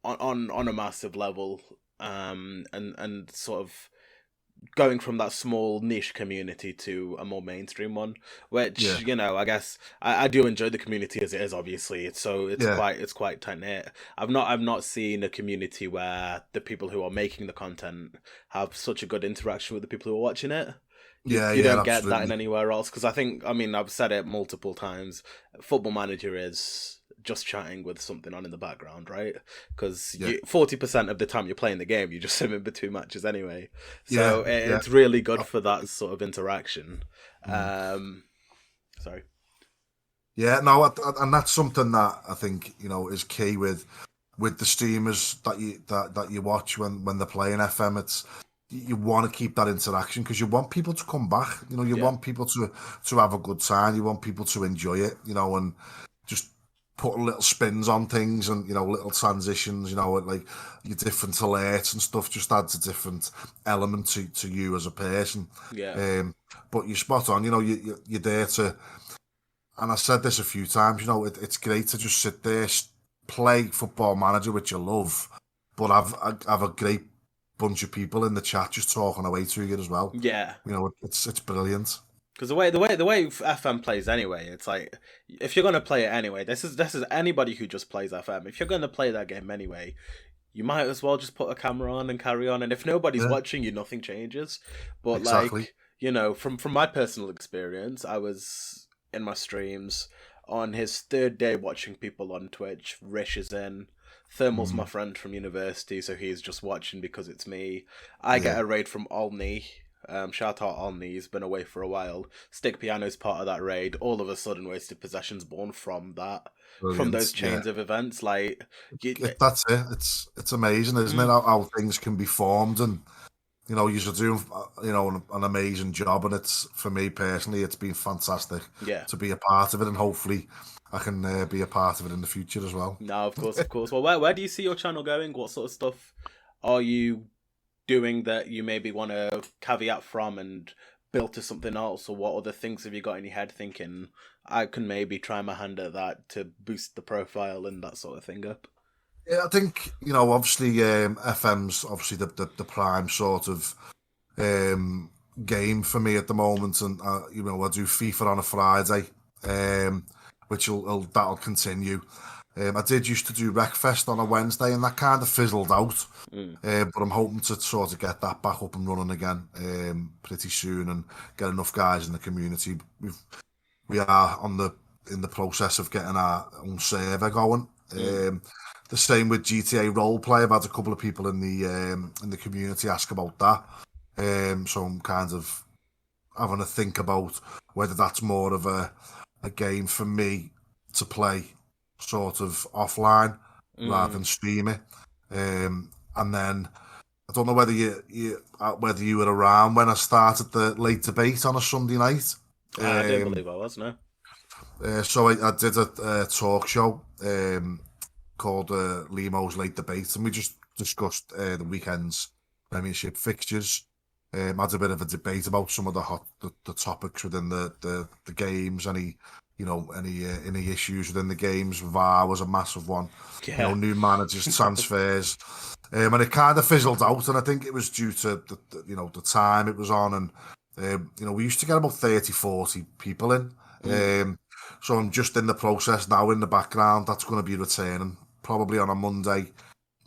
Speaker 1: on a massive level, and sort of going from that small niche community to a more mainstream one, which,
Speaker 2: yeah,
Speaker 1: I guess I do enjoy the community as it is. Obviously, it's
Speaker 2: yeah,
Speaker 1: quite tight knit. I've not seen a community where the people who are making the content have such a good interaction with the people who are watching it.
Speaker 2: yeah,
Speaker 1: You
Speaker 2: yeah,
Speaker 1: don't get that in
Speaker 2: absolutely.
Speaker 1: anywhere else, because I mean I've said it multiple times. Football Manager is just chatting with something on in the background, right? Because
Speaker 2: Yeah,
Speaker 1: 40% of the time you're playing the game, you just sim in between matches anyway.
Speaker 2: yeah,
Speaker 1: So
Speaker 2: yeah.
Speaker 1: it's really good for that sort of interaction.
Speaker 2: Mm.
Speaker 1: Um, sorry.
Speaker 2: Yeah, no, and that's something that I think is key with the streamers that you watch when they're playing FM. It's you want to keep that interaction because you want people to come back. You
Speaker 1: Yeah.
Speaker 2: want people to have a good time. You want people to enjoy it. And just put little spins on things and little transitions. Like your different alerts and stuff just adds a different element to you as a person.
Speaker 1: Yeah.
Speaker 2: But you're spot on. You're there to. And I said this a few times, it's great to just sit there, play Football Manager, which you love, but have a great bunch of people in the chat just talking away to you as well.
Speaker 1: Yeah.
Speaker 2: It's brilliant.
Speaker 1: Because the way FM plays anyway, it's like if you're gonna play it anyway, this is anybody who just plays FM. If you're gonna play that game anyway, you might as well just put a camera on and carry on. And if nobody's
Speaker 2: Yeah,
Speaker 1: watching you, nothing changes. But
Speaker 2: exactly.
Speaker 1: like, from my personal experience, I was in my streams on his third day watching people on Twitch. Rish is in. Thermal's my
Speaker 2: Mm,
Speaker 1: friend from university, so he's just watching because it's me. I get
Speaker 2: yeah,
Speaker 1: a raid from Olney. Shout out Olney, he's been away for a while. Stick Piano's part of that raid. All of a sudden, wasted possessions born from those
Speaker 2: brilliant. Yeah,
Speaker 1: chains of events. Like, you,
Speaker 2: that's it. It's amazing, isn't it?
Speaker 1: mm,
Speaker 2: How things can be formed, and you're doing an amazing job, and it's for me personally, it's been fantastic
Speaker 1: yeah.
Speaker 2: to be a part of it, and hopefully I can be a part of it in the future as well.
Speaker 1: No, of course, of course. Well, where do you see your channel going? What sort of stuff are you doing that you maybe want to caveat from and build to something else? Or what other things have you got in your head thinking, I can maybe try my hand at that to boost the profile and that sort of thing up?
Speaker 2: Yeah, I think obviously FM's obviously the prime sort of um, game for me at the moment, and I do FIFA on a Friday, which that'll continue. I did used to do Wreckfest on a Wednesday, and that kind of fizzled out.
Speaker 1: Mm.
Speaker 2: But I'm hoping to sort of get that back up and running again pretty soon, and get enough guys in the community. We are in the process of getting our own server going.
Speaker 1: Mm.
Speaker 2: The same with GTA Roleplay. I've had a couple of people in the community ask about that. So I'm kind of having to think about whether that's more of a game for me to play sort of offline rather
Speaker 1: Mm.
Speaker 2: than stream it. And then I don't know whether whether you were around when I started the late debate on a Sunday night.
Speaker 1: I don't
Speaker 2: Um,
Speaker 1: believe I was, no.
Speaker 2: so I did a talk show called Leemo's Late Debate, and we just discussed the weekend's Premiership fixtures. Had a bit of a debate about some of the topics within the games. Any issues within the games. VAR was a massive one.
Speaker 1: Yeah.
Speaker 2: New managers, transfers, and it kind of fizzled out. And I think it was due to the time it was on, and we used to get about 30, 40 people in.
Speaker 1: Mm.
Speaker 2: So I'm just in the process now in the background. That's going to be returning probably on a Monday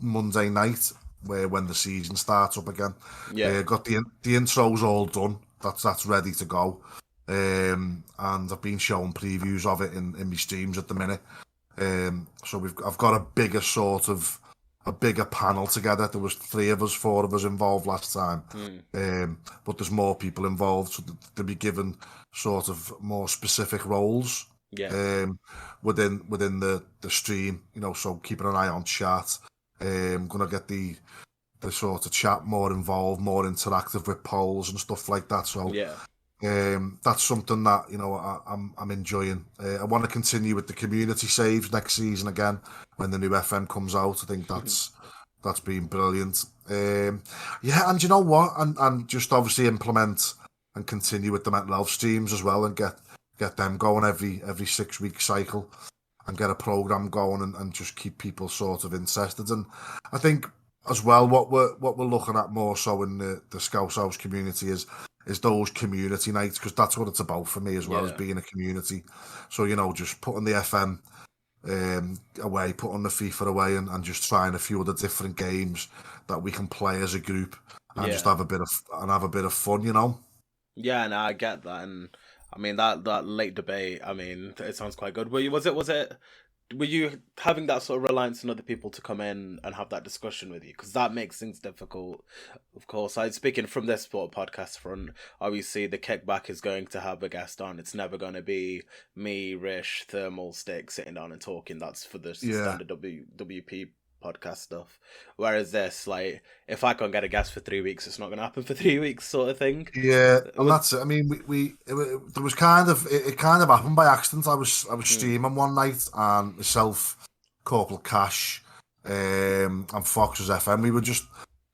Speaker 2: night, when the season starts up again.
Speaker 1: Yeah.
Speaker 2: Got the intros all done. That's ready to go. And I've been showing previews of it in my streams at the minute. So I've got a bigger panel together. There was 4 of us involved last time. But there's more people involved, so they'll be given sort of more specific roles
Speaker 1: Yeah.
Speaker 2: within the stream. So keeping an eye on chat. Gonna get the sort of chat more involved, more interactive with polls and stuff like that. So
Speaker 1: Yeah.
Speaker 2: That's something that I'm enjoying. I want to continue with the community saves next season again when the new FM comes out. I think that's been brilliant. Yeah, and you know what? And just obviously implement and continue with the mental health streams as well, and get them going every 6 week cycle, and get a program going, and just keep people sort of interested. And I think as well, what we're looking at more so in the Scouse House community is those community nights, because that's what it's about for me as well, as being a community. So just putting the FM away, putting the FIFA away, and just trying a few other different games that we can play as a group, and just have a bit of fun.
Speaker 1: Yeah, no, I get that, and I mean that late debate. I mean, it sounds quite good. Were you having that sort of reliance on other people to come in and have that discussion with you? Because that makes things difficult. Of course, I'm speaking from this sort of podcast front. Obviously, the Kickback is going to have a guest on. It's never going to be me, Rish, Thermal Stick sitting down and talking. That's for the standard WP podcast stuff. Whereas this, like, if I can't get a guest for 3 weeks, it's not going to happen for 3 weeks, sort of thing.
Speaker 2: Yeah, and that's it. I mean, there was kind of it kind of happened by accident. I was streaming one night, and myself, Corporal Cash, and Fox's FM, we were just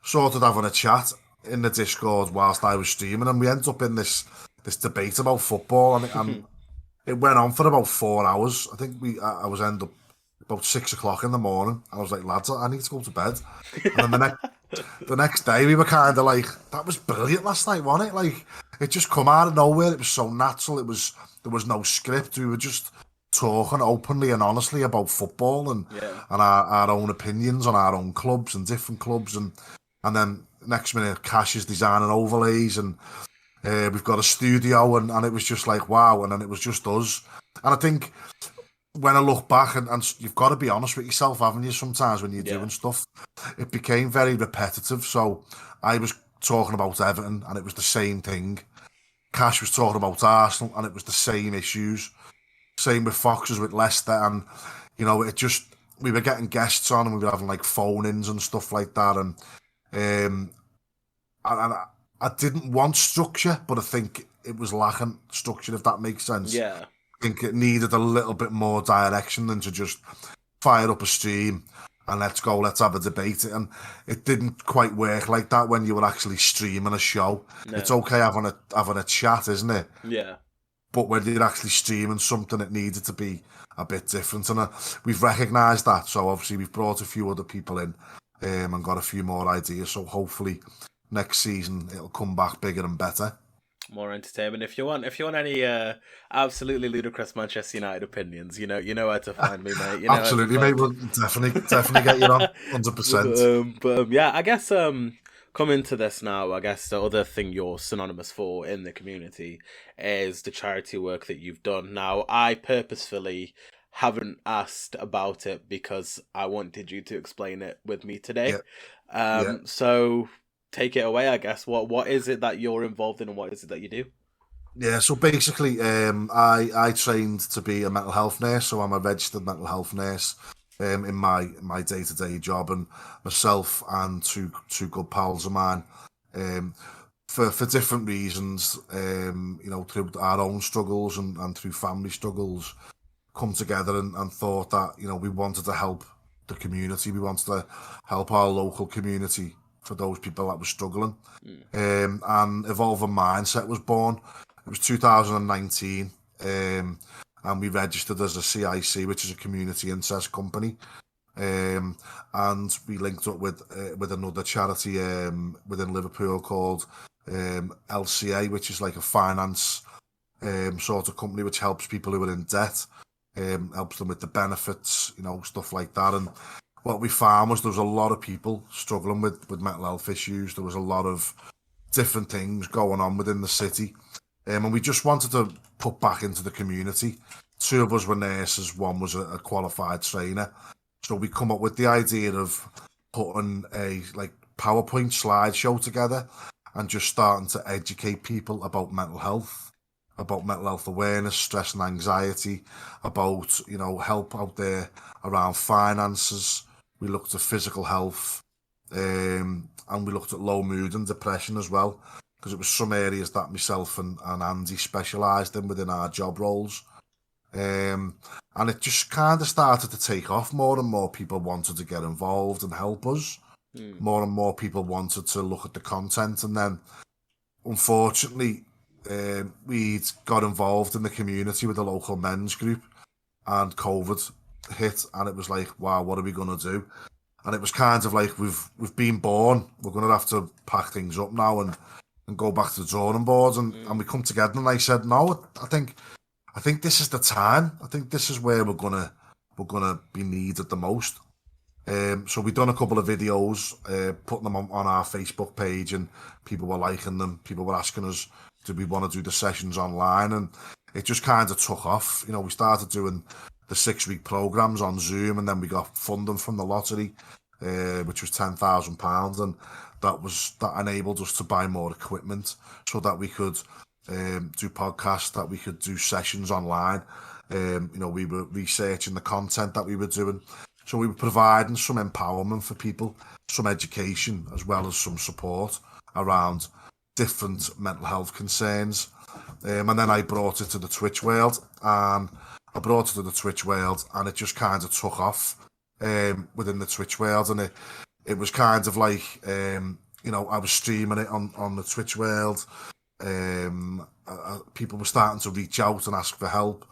Speaker 2: sort of having a chat in the Discord whilst I was streaming, and we ended up in this debate about football, and it went on for about 4 hours. I think I was end up about 6 o'clock in the morning. I was like, lads, I need to go to bed. And then the next day we were kind of like, that was brilliant last night, wasn't it? Like, it just come out of nowhere. It was so natural. There was no script. We were just talking openly and honestly about football and our own opinions on our own clubs and different clubs. And then next minute, Cash is designing overlays, and we've got a studio, and it was just like, wow. And then it was just us. And I think when I look back, and you've got to be honest with yourself, haven't you, sometimes when you're doing stuff, it became very repetitive. So I was talking about Everton, and it was the same thing. Cash was talking about Arsenal, and it was the same issues. Same with Foxes, with Leicester, and we were getting guests on, and we were having like phone-ins and stuff like that. And I didn't want structure, but I think it was lacking structure, if that makes sense.
Speaker 1: Yeah.
Speaker 2: I think it needed a little bit more direction than to just fire up a stream and let's have a debate. And it didn't quite work like that when you were actually streaming a show. No. It's okay having a chat, isn't it?
Speaker 1: Yeah.
Speaker 2: But when you're actually streaming something, it needed to be a bit different. And we've recognised that. So obviously we've brought a few other people in and got a few more ideas. So hopefully next season it'll come back bigger and better.
Speaker 1: More entertainment. If you want any absolutely ludicrous Manchester United opinions, you know where to find me, mate.
Speaker 2: Absolutely, mate. We'll definitely get you on 100%.
Speaker 1: But yeah, I guess coming to this now, I guess the other thing you're synonymous for in the community is the charity work that you've done. Now, I purposefully haven't asked about it because I wanted you to explain it with me today. So take it away, I guess. What is it that you're involved in, and what is it that you do?
Speaker 2: Yeah, so basically, I trained to be a mental health nurse, so I'm a registered mental health nurse in my day-to-day job, and myself and two good pals of mine, for different reasons, through our own struggles and through family struggles, come together and thought that we wanted to help the community, we wanted to help our local community, for those people that were struggling. And Evolving Mindset was born. It was 2019, and we registered as a CIC, which is a community interest company. And we linked up with another charity within Liverpool called LCA, which is like a finance sort of company which helps people who are in debt, helps them with the benefits, stuff like that. And what we found was there was a lot of people struggling with mental health issues. There was a lot of different things going on within the city. And we just wanted to put back into the community. Two of us were nurses, one was a qualified trainer. So we come up with the idea of putting a PowerPoint slideshow together and just starting to educate people about mental health awareness, stress and anxiety, about, help out there around finances. We looked at physical health, and we looked at low mood and depression as well. because it was some areas that myself and Andy specialised in within our job roles. And it just kind of started to take off. More and more people wanted to get involved and help us. More and more people wanted to look at the content. And then, unfortunately, we got involved in the community with the local men's group, and COVID hit, and it was like, wow, what are we going to do? And it was kind of like, we've been born, we're going to have to pack things up now and go back to the drawing boards. And we come together, and I said, no, I think this is the time. I think this is where we're gonna be needed the most. So we've done a couple of videos, putting them on our Facebook page, and people were liking them. People were asking us, do we want to do the sessions online? And it just kind of took off. You know, we started doing the 6-week programs on Zoom, and then we got funding from the lottery, which was £10,000, and that enabled us to buy more equipment so that we could do podcasts, that we could do sessions online. You know, we were researching the content that we were doing. So we were providing some empowerment for people, some education, as well as some support around different mental health concerns. And then I brought it to the Twitch world, and it just kind of took off within the Twitch world. And it was kind of like, you know, I was streaming it on the Twitch world. People were starting to reach out and ask for help,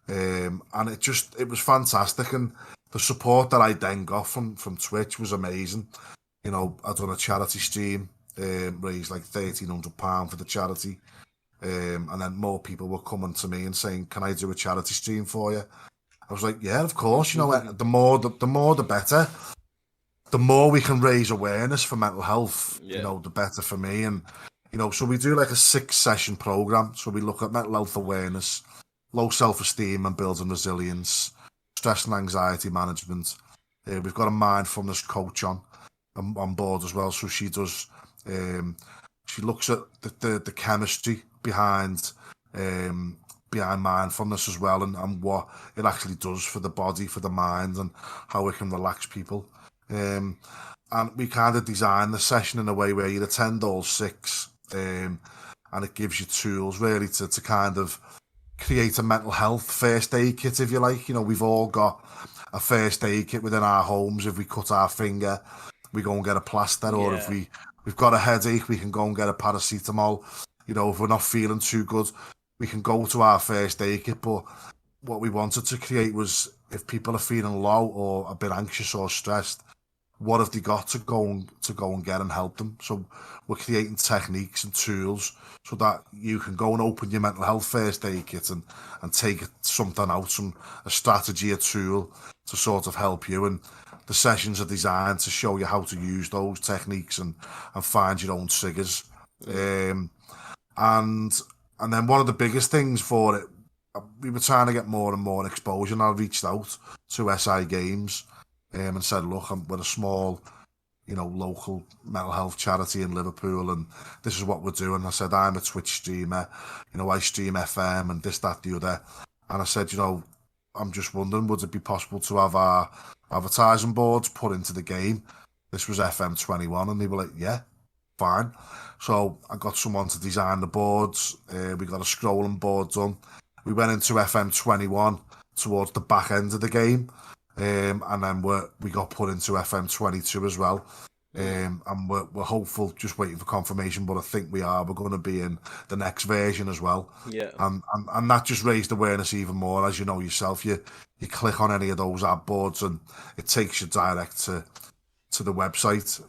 Speaker 2: and it was fantastic. And the support that I then got from Twitch was amazing. You know, I'd done a charity stream, raised like £1,300 for the charity, and then more people were coming to me and saying, can I do a charity stream for you? I was like, yeah, of course. You know, the more the better. The more we can raise awareness for mental health, you know, the better for me. And you know, so we do like a 6-session program. So we look at mental health awareness, low self-esteem and building resilience, stress and anxiety management. We've got a mindfulness coach on board as well. So she does, she looks at the chemistry behind mindfulness as well, and what it actually does for the body, for the mind, and how it can relax people. And we kind of design the session in a way where you attend all 6, and it gives you tools really to kind of create a mental health first aid kit, if you like. You know, we've all got a first aid kit within our homes. If we cut our finger, we go and get a plaster, or if we've got a headache, we can go and get a paracetamol. You know, if we're not feeling too good, we can go to our first aid kit. But what we wanted to create was, if people are feeling low or a bit anxious or stressed, what have they got to go and get and help them? So we're creating techniques and tools so that you can go and open your mental health first aid kit and take something out, a strategy, a tool to sort of help you. And the sessions are designed to show you how to use those techniques and find your own triggers. And then one of the biggest things for it, we were trying to get more and more exposure, and I reached out to SI Games and said, look, we're a small, you know, local mental health charity in Liverpool, and this is what we're doing. I said, I'm a Twitch streamer, you know, I stream FM and this, that, the other. And I said, you know, I'm just wondering, would it be possible to have our advertising boards put into the game? This was FM21, and they were like, yeah, fine. So I got someone to design the boards. We got a scrolling board done. We went into FM21 towards the back end of the game. And then we got put into FM22 as well. And we're hopeful, just waiting for confirmation, but I think we're going to be in the next version as well.
Speaker 1: Yeah.
Speaker 2: And that just raised awareness even more. As you know yourself, you click on any of those ad boards and it takes you direct to the website,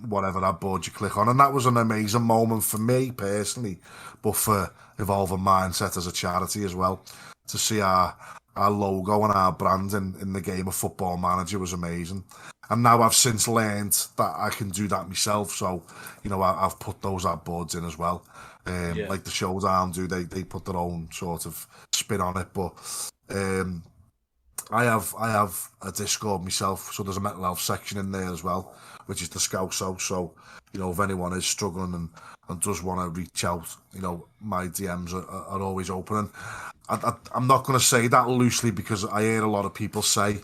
Speaker 2: whatever ad board you click on. And that was an amazing moment for me personally, but for Evolving Mindset as a charity as well. To see our logo and our brand in the game of Football Manager was amazing. And now I've since learned that I can do that myself. So, you know, I've put those ad boards in as well. Like the Showdown do, they put their own sort of spin on it. But I have a Discord myself, so there's a mental health section in there as well, which is the Scouse House. So, you know, if anyone is struggling and does want to reach out, you know, my DMs are always open. And I'm not going to say that loosely, because I hear a lot of people say,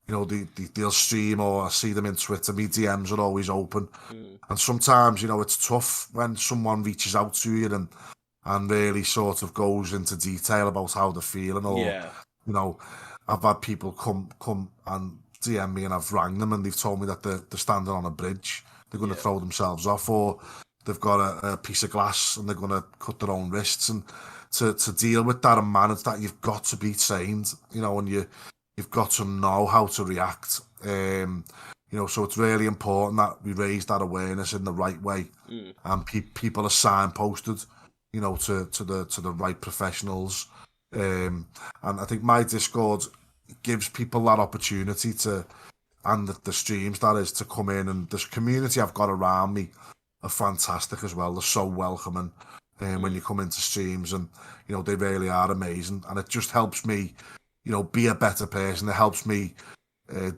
Speaker 2: they'll stream, or I see them in Twitter. My DMs are always open,
Speaker 1: Mm.
Speaker 2: and sometimes it's tough when someone reaches out to you and really sort of goes into detail about how they're feeling, or
Speaker 1: Yeah.
Speaker 2: you know, I've had people come and DM me, and I've rang them, and they've told me that they're standing on a bridge, they're going to
Speaker 1: Yeah.
Speaker 2: throw themselves off, or they've got a piece of glass and they're going to cut their own wrists, and to deal with that and manage that, you've got to be trained, and you've got to know how to react. So it's really important that we raise that awareness in the right way,
Speaker 1: Mm.
Speaker 2: and people are signposted, to the right professionals. And I think my Discord gives people that opportunity to, and the streams that is, to come in, and this community I've got around me are fantastic as well. They're so welcoming, when you come into streams, and they really are amazing, and it just helps me, be a better person. It helps me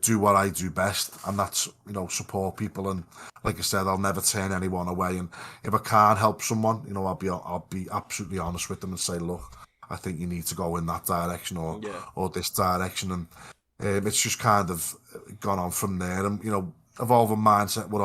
Speaker 2: do what I do best, and that's support people. And like I said, I'll never turn anyone away. And if I can't help someone, I'll be absolutely honest with them and say, look, I think you need to go in that direction,
Speaker 1: Yeah.
Speaker 2: or this direction. And it's just kind of gone on from there. And evolving mindset. We're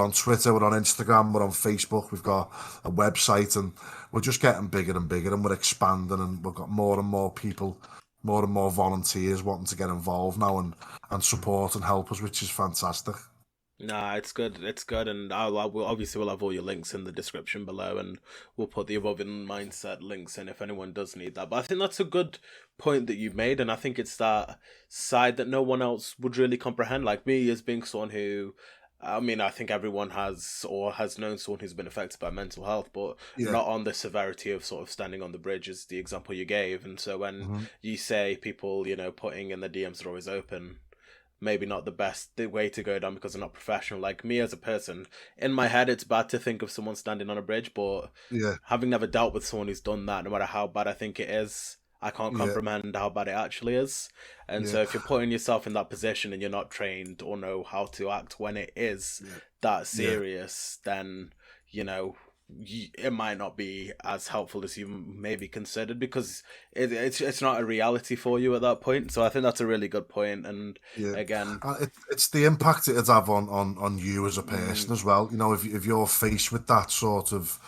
Speaker 2: on Twitter, we're on Instagram, we're on Facebook. We've got a website, and we're just getting bigger and bigger, and we're expanding, and we've got more and more people, more and more volunteers wanting to get involved now and support and help us, which is fantastic.
Speaker 1: Nah, it's good. It's good, and we'll have all your links in the description below, and we'll put the Evolving Mindset links in if anyone does need that. But I think that's a good point that you've made, and I think it's that side that no one else would really comprehend. Like me, as being someone who, I mean, I think everyone has or has known someone who's been affected by mental health, but
Speaker 2: Yeah.
Speaker 1: not on the severity of sort of standing on the bridge, as the example you gave. And so when
Speaker 2: Hmm.
Speaker 1: you say people, putting in the DMs are always open, maybe not the best way to go down because they're not professional. Like me as a person, in my head, it's bad to think of someone standing on a bridge, but
Speaker 2: Yeah.
Speaker 1: having never dealt with someone who's done that, no matter how bad I think it is, I can't
Speaker 2: Yeah.
Speaker 1: comprehend how bad it actually is. And
Speaker 2: Yeah.
Speaker 1: so if you're putting yourself in that position and you're not trained or know how to act when it is
Speaker 2: Yeah.
Speaker 1: that
Speaker 2: Yeah.
Speaker 1: serious, then, you know, it might not be as helpful as you maybe considered, because it's not a reality for you at that point. So I think that's a really good point. And
Speaker 2: Yeah,
Speaker 1: again,
Speaker 2: it's the impact it'd have on you as a
Speaker 1: mm,
Speaker 2: person as well. If you're faced with that sort of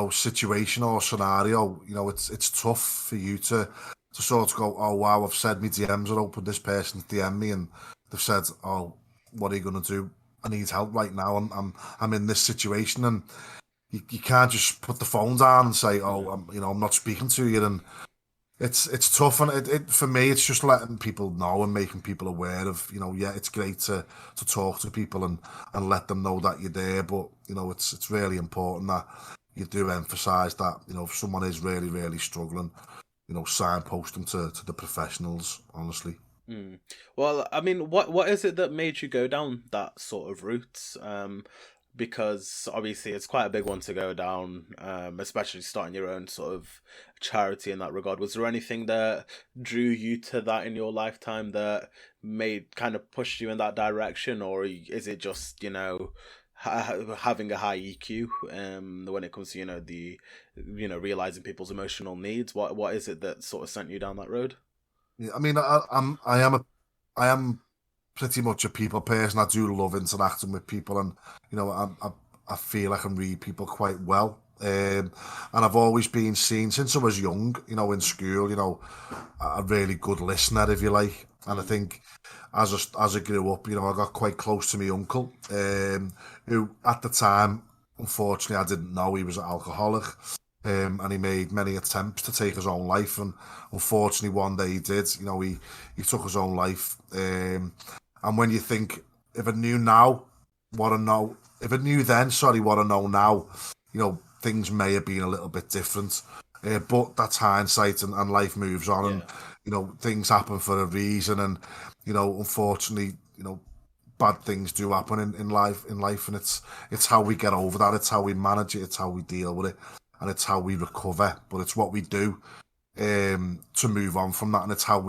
Speaker 2: situation or scenario, it's tough for you to sort of go, oh wow, I've said my DMs are open. This person's DM me, and they've said, oh, what are you gonna do? I need help right now. I'm in this situation, and you can't just put the phone down and say, oh,
Speaker 1: mm,
Speaker 2: I'm not speaking to you. And it's tough, and it for me, it's just letting people know and making people aware of, yeah, it's great to talk to people and let them know that you're there, but it's really important that you do emphasize that, if someone is really, really struggling, signpost them to the professionals, honestly.
Speaker 1: mm. Well, I mean, what is it that made you go down that sort of route? Because obviously it's quite a big one to go down, especially starting your own sort of charity in that regard. Was there anything that drew you to that in your lifetime that made kind of pushed you in that direction, or is it just having a high EQ when it comes to the realizing people's emotional needs? What is it that sort of sent you down that road?
Speaker 2: Yeah, I mean, I am pretty much a people person. I do love interacting with people, and I feel I can read people quite well. And I've always been seen since I was young, in school, a really good listener, if you like. And I
Speaker 1: Mm,
Speaker 2: think as I grew up, I got quite close to my uncle, who at the time, unfortunately, I didn't know he was an alcoholic. And he made many attempts to take his own life, and unfortunately, one day he did. He took his own life. And when you think, if I knew now what I know, if I knew then, sorry, what I know now, things may have been a little bit different. But that's hindsight, and life moves on, and
Speaker 1: yeah,
Speaker 2: things happen for a reason, and unfortunately, bad things do happen in life, and it's how we get over that, it's how we manage it, it's how we deal with it, and it's how we recover. But it's what we do to move on from that, and it's how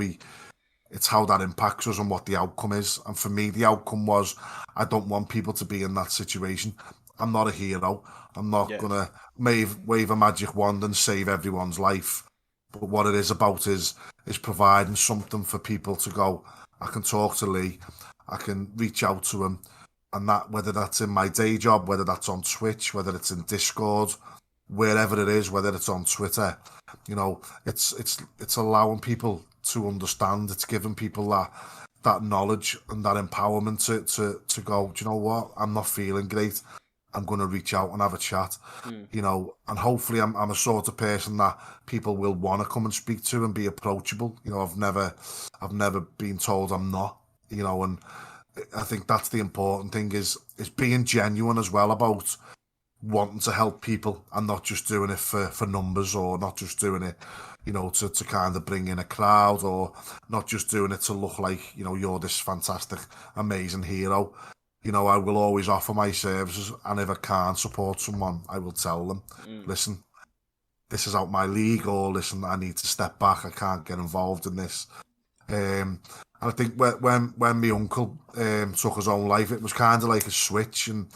Speaker 2: that impacts us and what the outcome is. And for me, the outcome was, I don't want people to be in that situation. I'm not a hero. I'm not
Speaker 1: yeah,
Speaker 2: gonna wave a magic wand and save everyone's life. But what it is about is providing something for people to go, I can talk to Lee, I can reach out to him, and that, whether that's in my day job, whether that's on Twitch, whether it's in Discord, wherever it is, whether it's on Twitter, you know, it's allowing people to understand. It's giving people that knowledge and that empowerment to go, do you know what? I'm not feeling great. I'm going to reach out and have a chat, you know, and hopefully I'm a sort of person that people will want to come and speak to and be approachable. You know, I've never been told I'm not, you know, and I think that's the important thing is being genuine as well about wanting to help people and not just doing it for numbers, or not just doing it, you know, to kind of bring in a crowd, or not just doing it to look like, you know, you're this fantastic, amazing hero. You know, I will always offer my services, and if I can't support someone, I will tell them, listen, this is out my league, or listen, I need to step back, I can't get involved in this. And I think when my uncle took his own life, it was kind of like a switch, and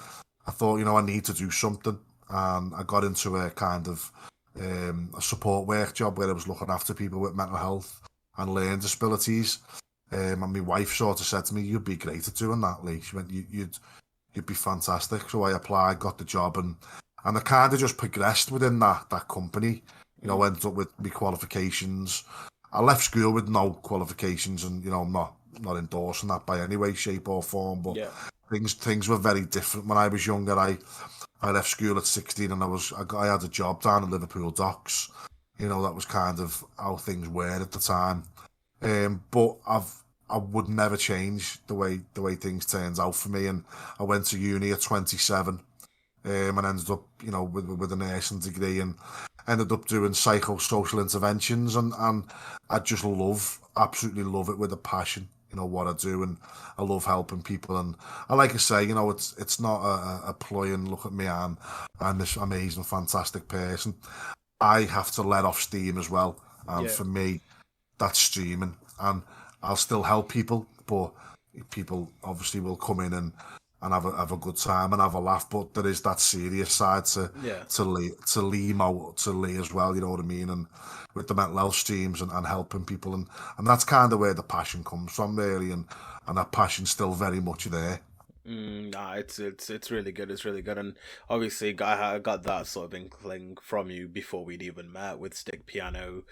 Speaker 2: I thought, you know, I need to do something. And I got into a kind of a support work job where I was looking after people with mental health and learning disabilities. And my wife sort of said to me, "You'd be great at doing that, Lee." She went, "You'd be fantastic." So I applied, got the job, and I kind of just progressed within that company. You know, ended up with my qualifications. I left school with no qualifications, and you know, I'm not endorsing that by any way, shape, or form. But things were very different when I was younger. I left school at 16, and I had a job down in Liverpool Docks. You know, that was kind of how things were at the time. But I would never change the way things turned out for me. And I went to uni at 27, and ended up, you know, with a nursing degree, and ended up doing psychosocial interventions, and I just absolutely love it with a passion. You know what I do, and I love helping people. And I like to say, you know, it's not a ploy and look at me, I'm this amazing, fantastic person. I have to let off steam as well, and for me, that's streaming. And I'll still help people, but people obviously will come in and have a good time and have a laugh. But there is that serious side to Leemo, to Lee as well. You know what I mean? And with the mental health streams and helping people, and that's kind of where the passion comes from, really. And that passion's still very much there.
Speaker 1: Nah, it's really good. It's really good, and obviously, I got that sort of inkling from you before we'd even met with Stick Piano.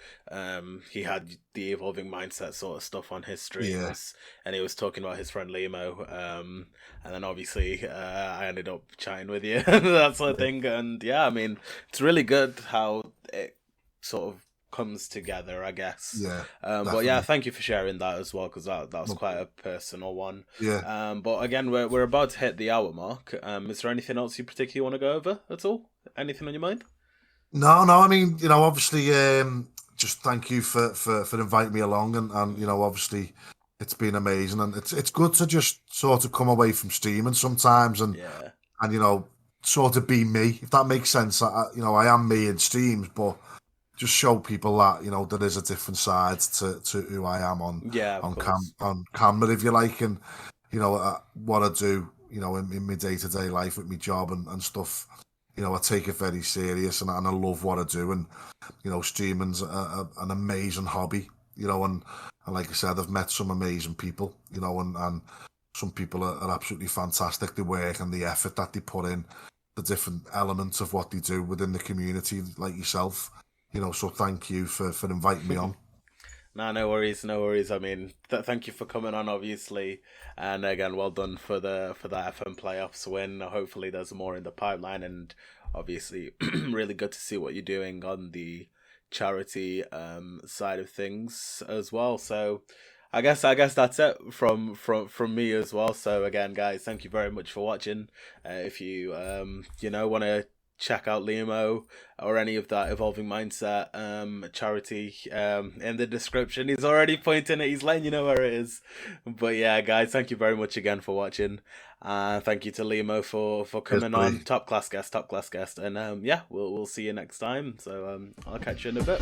Speaker 1: He had the evolving mindset sort of stuff on his streams, and he was talking about his friend Leemo. And then obviously, I ended up chatting with you, that sort of thing. And yeah, I mean, it's really good how it sort of comes together, I guess. But yeah, thank you for sharing that as well, because that was quite a personal one. But again, we're about to hit the hour mark. Is there anything else you particularly want to go over at all? Anything on your mind?
Speaker 2: No, I mean, you know, obviously, just thank you for inviting me along, and you know, obviously, it's been amazing, and it's good to just sort of come away from streaming sometimes, and you know, sort of be me, if that makes sense. You know, I am me in streams, but just show people that, you know, there is a different side to who I am on camera, if you like. And you know, what I do, you know, in my day-to-day life with my job and stuff, you know, I take it very serious, and I love what I do. And you know, streaming's an amazing hobby, you know, and like I said, I've met some amazing people, you know, and some people are absolutely fantastic. The work and the effort that they put in, the different elements of what they do within the community, like yourself. You know, so thank you for inviting me on.
Speaker 1: No worries. I mean, thank you for coming on, obviously, and again, well done for the FM playoffs win. Hopefully, there's more in the pipeline, and obviously, really good to see what you're doing on the charity side of things as well. So, I guess that's it from me as well. So again, guys, thank you very much for watching. If you you know, want to check out Leemo or any of that evolving mindset charity in the description. He's already pointing it, he's letting you know where it is. But yeah, guys, thank you very much again for watching. Thank you to Leemo for coming on. Top class guest. And yeah, we'll see you next time. So I'll catch you in a bit.